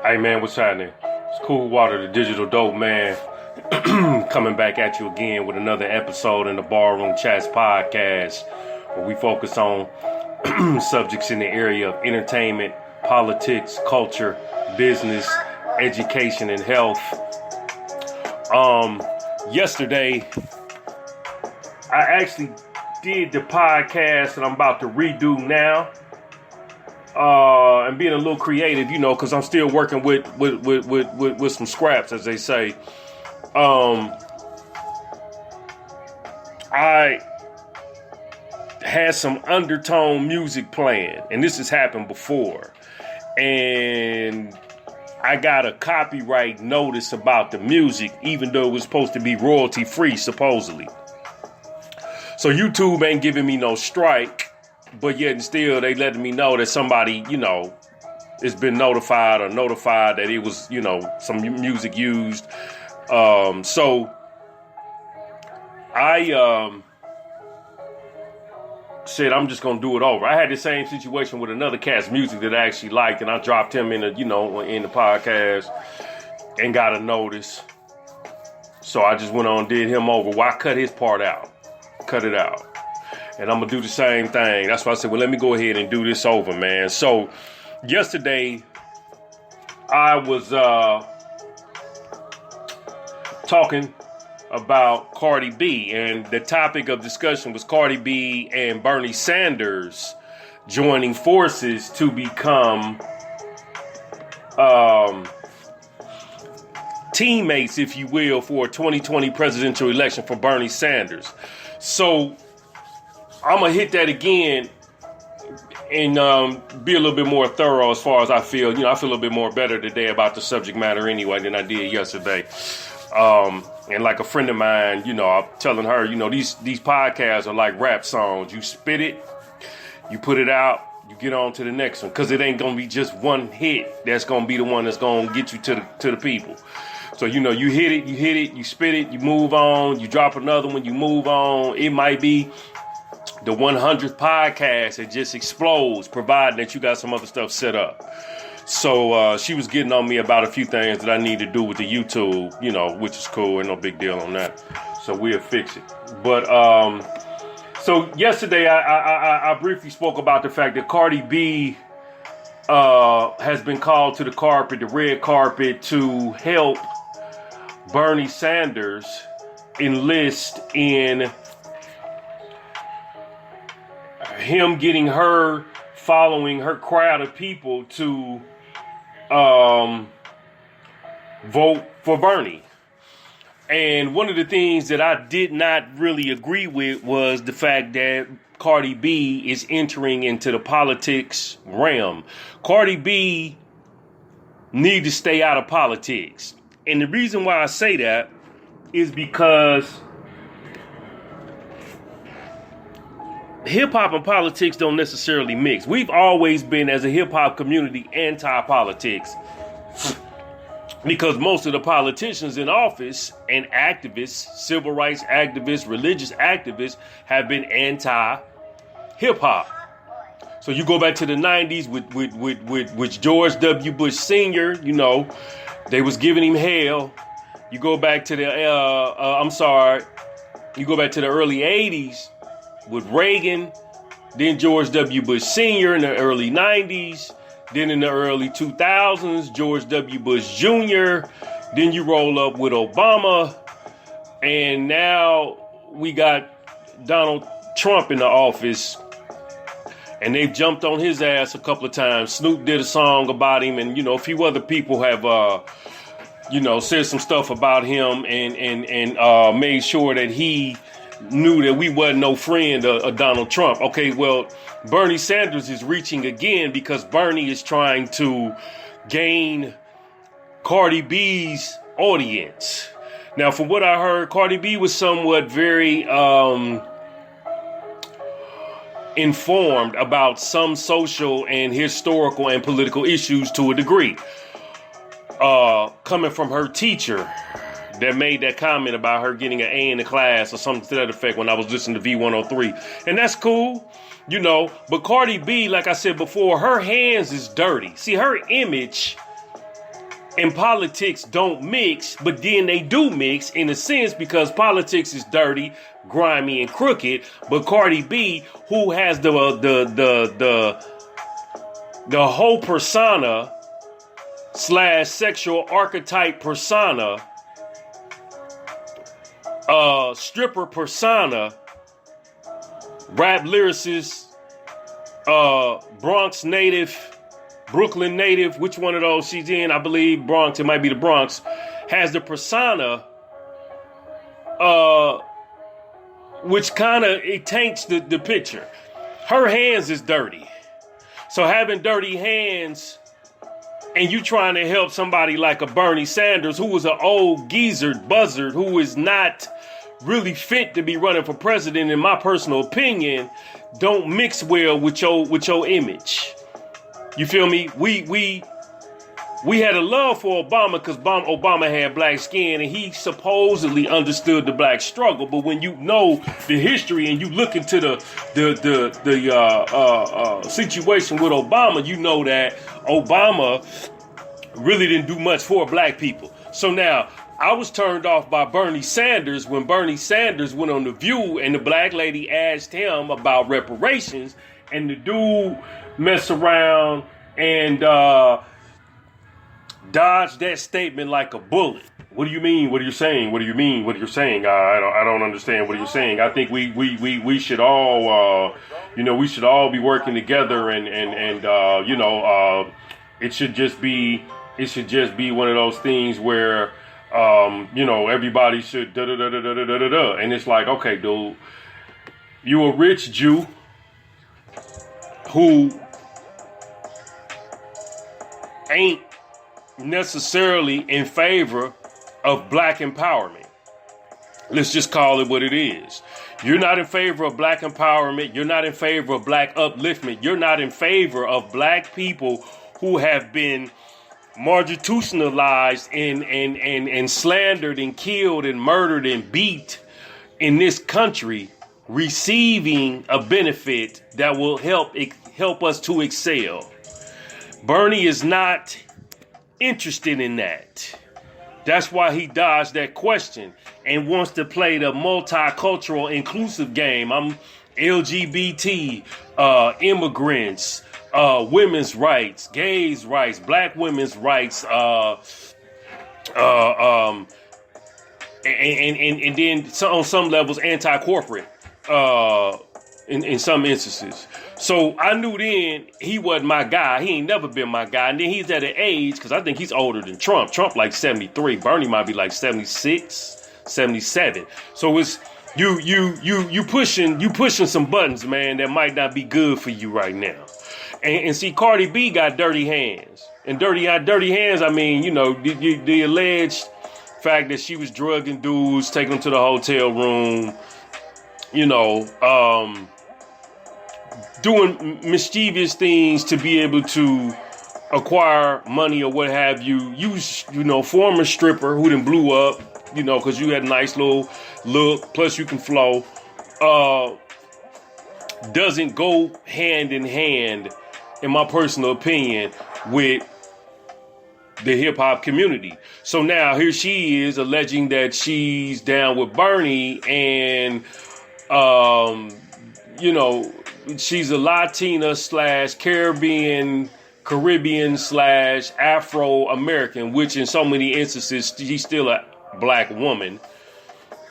Hey man, what's happening? It's Cool Water, the digital dope man, coming back at you again with another episode in the Barroom Chats podcast, where we focus on subjects in the area of entertainment, politics, culture, business, education, and health. Yesterday, I actually did the podcast that I'm about to redo now. And being a little creative, because I'm still working with some scraps, as they say. I had some undertone music playing, and this has happened before. And I got a copyright notice about the music, even though it was supposed to be royalty free, supposedly. So YouTube ain't giving me no strike. But yet and still, they letting me know that somebody, has been notified that it was, some music used. So I said, I'm just going to do it over. I had the same situation with another cat's music that I actually liked, and I dropped him in in the podcast and got a notice. So I just went on and did him over. Why cut his part out? Cut it out. And I'm going to do the same thing. That's why I said, well, let me go ahead and do this over, man. So yesterday, I was talking about Cardi B. And the topic of discussion was Cardi B and Bernie Sanders joining forces to become teammates, if you will, for a 2020 presidential election for Bernie Sanders. So I'm going to hit that again and be a little bit more thorough as far as I feel. I feel a little bit more better today about the subject matter anyway than I did yesterday. And like a friend of mine, I'm telling her, these podcasts are like rap songs. You spit it, you put it out, you get on to the next one. Because it ain't going to be just one hit that's going to be the one that's going to get you to the people. So, you hit it, you spit it, you move on, you drop another one, you move on. It might be the 100th podcast, it just explodes, providing that you got some other stuff set up. So she was getting on me about a few things that I need to do with the YouTube, which is cool. Ain't no big deal on that. So we'll fix it. But so yesterday I briefly spoke about the fact that Cardi B has been called to the red carpet, to help Bernie Sanders enlist in him getting her following, her crowd of people to vote for Bernie. And one of the things that I did not really agree with was the fact that Cardi B is entering into the politics realm. Cardi B need to stay out of politics. And the reason why I say that is because hip-hop and politics don't necessarily mix. We've always been, as a hip-hop community, anti-politics, because most of the politicians in office and activists, civil rights activists, religious activists, have been anti-hip-hop. So you go back to the 90s with George W. Bush Sr., they was giving him hell. You go back to the early 80s with Reagan, then George W. Bush Sr. in the early 90s, then in the early 2000s, George W. Bush Jr., then you roll up with Obama, and now we got Donald Trump in the office, and they've jumped on his ass a couple of times. Snoop did a song about him, and, a few other people have, said some stuff about him and made sure that he knew that we wasn't no friend of Donald Trump. Okay, well, Bernie Sanders is reaching again because Bernie is trying to gain Cardi B's audience. Now, from what I heard, Cardi B was somewhat very informed about some social and historical and political issues to a degree. Coming from her teacher that made that comment about her getting an A in the class or something to that effect when I was listening to V103. And that's cool, But Cardi B, like I said before, her hands is dirty. See, her image and politics don't mix, but then they do mix in a sense because politics is dirty, grimy, and crooked. But Cardi B, who has the whole persona / sexual archetype persona, stripper persona, rap lyricist, Bronx native, Brooklyn native, which one of those she's in? I believe Bronx, it might be the Bronx, has the persona, which kind of, it taints the picture. Her hands is dirty. So having dirty hands and you trying to help somebody like a Bernie Sanders, who was an old geezer buzzard, who is not really fit to be running for president, in my personal opinion, don't mix well with your image. You feel me? We had a love for Obama because Obama had black skin and he supposedly understood the black struggle. But when you know the history and you look into the situation with Obama, you know that Obama really didn't do much for black people. So now I was turned off by Bernie Sanders when Bernie Sanders went on The View and the black lady asked him about reparations, and the dude mess around and dodge that statement like a bullet. What do you mean? What are you saying? What do you mean? What are you saying? I don't understand what you're saying. I think we should all we should all be working together and it should just be one of those things where everybody should da da da da da da da da, and it's like, okay, dude, you a rich Jew who ain't necessarily in favor of black empowerment. Let's just call it what it is. You're not in favor of black empowerment. You're not in favor of black upliftment. You're not in favor of black people who have been marginalized and slandered and killed and murdered and beat in this country, receiving a benefit that will help us to excel. Bernie is not interested in that. That's why he dodged that question and wants to play the multicultural inclusive game. I'm LGBT, immigrants, women's rights, gays' rights, black women's rights, and then on some levels anti-corporate in some instances. So I knew then he wasn't my guy. He ain't never been my guy. And then he's at an age, because I think he's older than Trump. Trump like 73. Bernie might be like 76, 77. So it's you pushing some buttons, man, that might not be good for you right now. And see, Cardi B got dirty hands. And dirty hands, I mean, the alleged fact that she was drugging dudes, taking them to the hotel room, doing mischievous things to be able to acquire money or what have you. Former stripper who done blew up, because you had a nice little look, plus you can flow, doesn't go hand in hand, in my personal opinion, with the hip hop community. So now here she is alleging that she's down with Bernie and, she's a Latina / Caribbean / Afro-American, which in so many instances, she's still a black woman,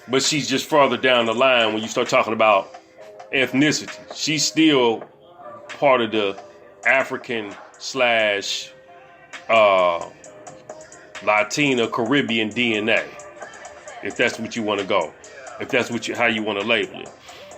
but she's just farther down the line when you start talking about ethnicity. She's still part of the African / Latina Caribbean DNA, if that's what you want to go, if that's how you want to label it.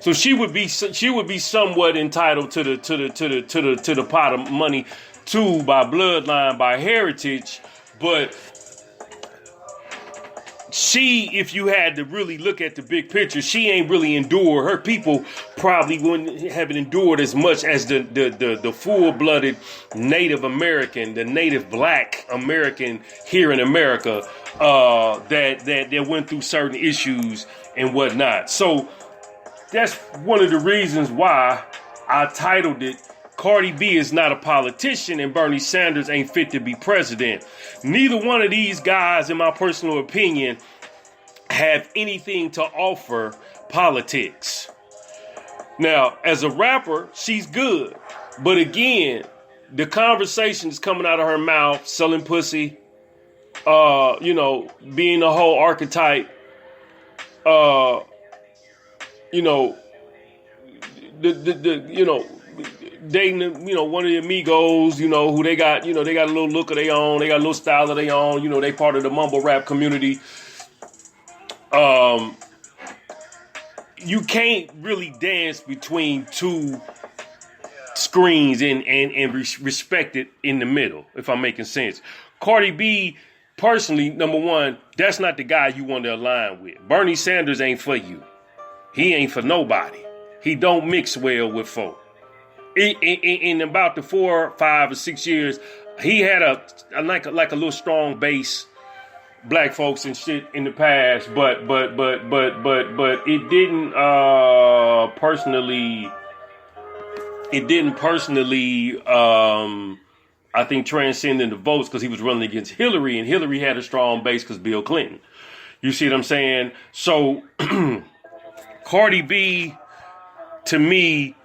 So she would be somewhat entitled to the pot of money too, by bloodline, by heritage. But she, if you had to really look at the big picture, she ain't really endured. Her people probably wouldn't have endured as much as the full-blooded Native American, the Native Black American here in America, that went through certain issues and whatnot. So that's one of the reasons why I titled it Cardi B is not a politician and Bernie Sanders ain't fit to be president. Neither one of these guys, in my personal opinion, have anything to offer politics. Now, as a rapper, she's good. But again, the conversations coming out of her mouth, selling pussy, being a whole archetype, dating, one of the amigos, who they got a little look of their own, they got a little style of their own, they part of the mumble rap community. You can't really dance between two screens and respect it in the middle, if I'm making sense. Cardi B, personally, number one, that's not the guy you want to align with. Bernie Sanders ain't for you. He ain't for nobody. He don't mix well with folk. In about the 4, 5, or 6 years, he had a little strong base, black folks and shit in the past, but it didn't personally I think transcend the votes because he was running against Hillary, and Hillary had a strong base because Bill Clinton. You see what I'm saying? So Cardi B, to me,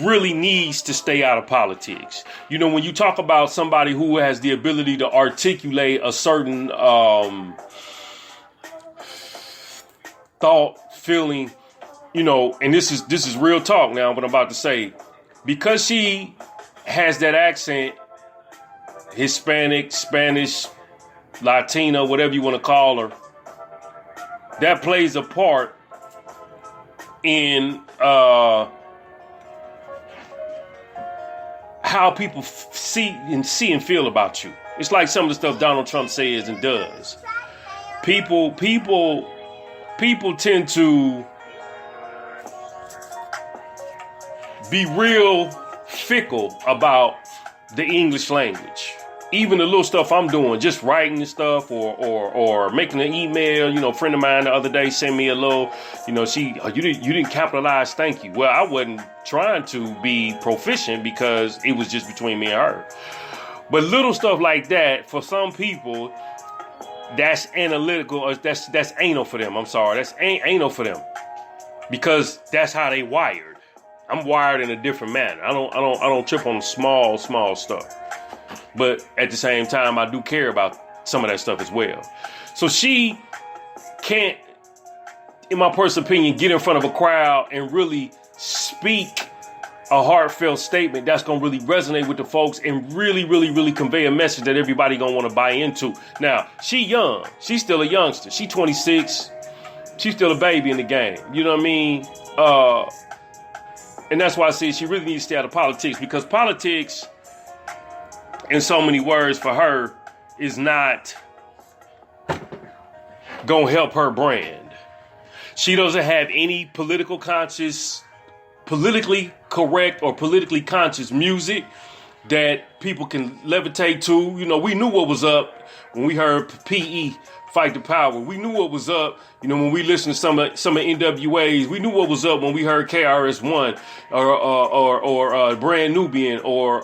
really needs to stay out of politics. When you talk about somebody who has the ability to articulate a certain thought, feeling, and this is real talk now, what I'm about to say, because she has that accent, Hispanic, Spanish, Latina, whatever you want to call her, that plays a part in how people see and feel about you. It's like some of the stuff Donald Trump says and does. People tend to be real fickle about the English language. Even the little stuff I'm doing, just writing and stuff, or making an email. A friend of mine the other day sent me a little, you didn't capitalize thank you. Well, I wasn't trying to be proficient because it was just between me and her. But little stuff like that, for some people, that's analytical, or that's anal for them. I'm sorry, that's anal for them, because that's how they wired. I'm wired in a different manner. I don't trip on small stuff. But at the same time, I do care about some of that stuff as well. So she can't, in my personal opinion, get in front of a crowd and really speak a heartfelt statement that's going to really resonate with the folks and really, really, really convey a message that everybody going to want to buy into. Now, she young. She's still a youngster. She 26. She's still a baby in the game. You know what I mean? And that's why I say she really needs to stay out of politics, because politics, in so many words, for her, is not gonna help her brand. She doesn't have any politically correct or politically conscious music that people can levitate to. We knew what was up when we heard PE, Fight the Power. We knew what was up, when we listened to some of NWAs. We knew what was up when we heard KRS-One or Brand Nubian or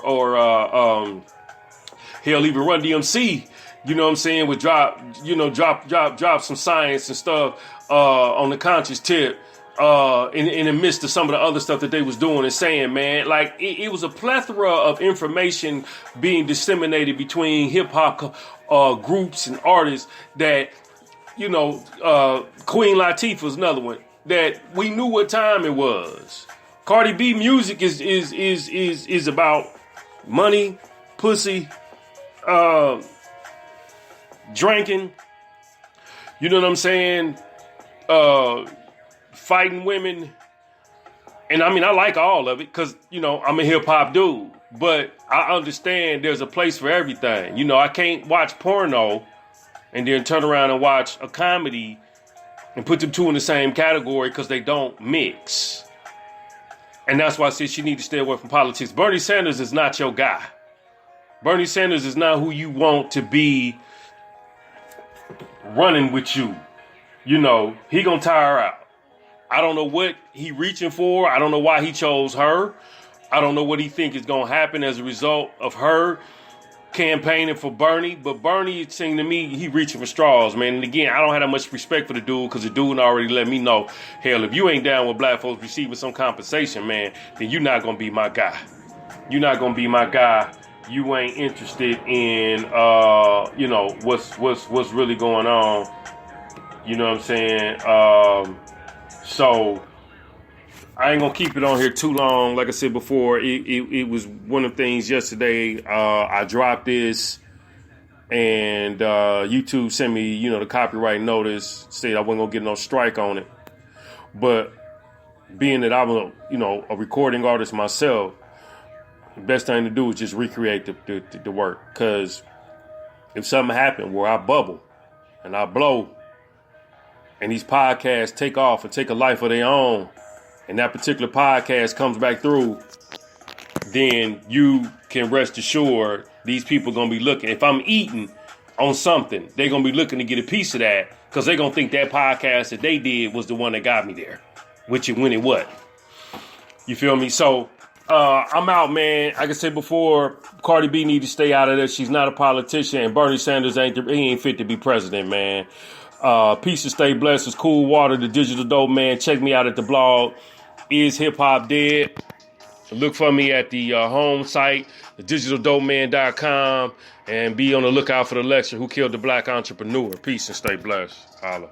hell, even Run DMC, would drop some science and stuff on the conscious tip in the midst of some of the other stuff that they was doing and saying, man, like it was a plethora of information being disseminated between hip hop groups and artists that, Queen Latifah was another one that we knew what time it was. Cardi B music is about money, pussy, drinking, you know what I'm saying? Fighting women. And I mean, I like all of it because, I'm a hip hop dude, but I understand there's a place for everything. I can't watch porno and then turn around and watch a comedy and put them two in the same category because they don't mix. And that's why I said she needs to stay away from politics. Bernie Sanders is not your guy. Bernie Sanders is not who you want to be running with you. He gonna tire her out. I don't know what he reaching for. I don't know why he chose her. I don't know what he think is going to happen as a result of her campaigning for Bernie, but Bernie, it seemed to me, he reaching for straws, man. And again, I don't have that much respect for the dude because the dude already let me know, hell, if you ain't down with black folks receiving some compensation, man, then you're not going to be my guy. You're not going to be my guy. You ain't interested in, what's really going on. You know what I'm saying? So I ain't gonna keep it on here too long. Like I said before, it was one of the things yesterday. I dropped this, and YouTube sent me, the copyright notice, said I wasn't gonna get no strike on it. But being that I'm a recording artist myself, the best thing to do is just recreate the work. Because if something happened where I bubble and I blow, and these podcasts take off and take a life of their own, and that particular podcast comes back through, then you can rest assured these people going to be looking. If I'm eating on something, they're going to be looking to get a piece of that because they're going to think that podcast that they did was the one that got me there, which it when it what. You feel me? So I'm out, man. Like I said before, Cardi B need to stay out of this. She's not a politician, and Bernie Sanders ain't fit to be president, man. Peace and stay blessed. It's Cool Water, the Digital Dope Man. Check me out at the blog, Is Hip Hop Dead? Look for me at the home site, thedigitaldopeman.com, and be on the lookout for the lecture, Who Killed the Black Entrepreneur. Peace and stay blessed. Holla.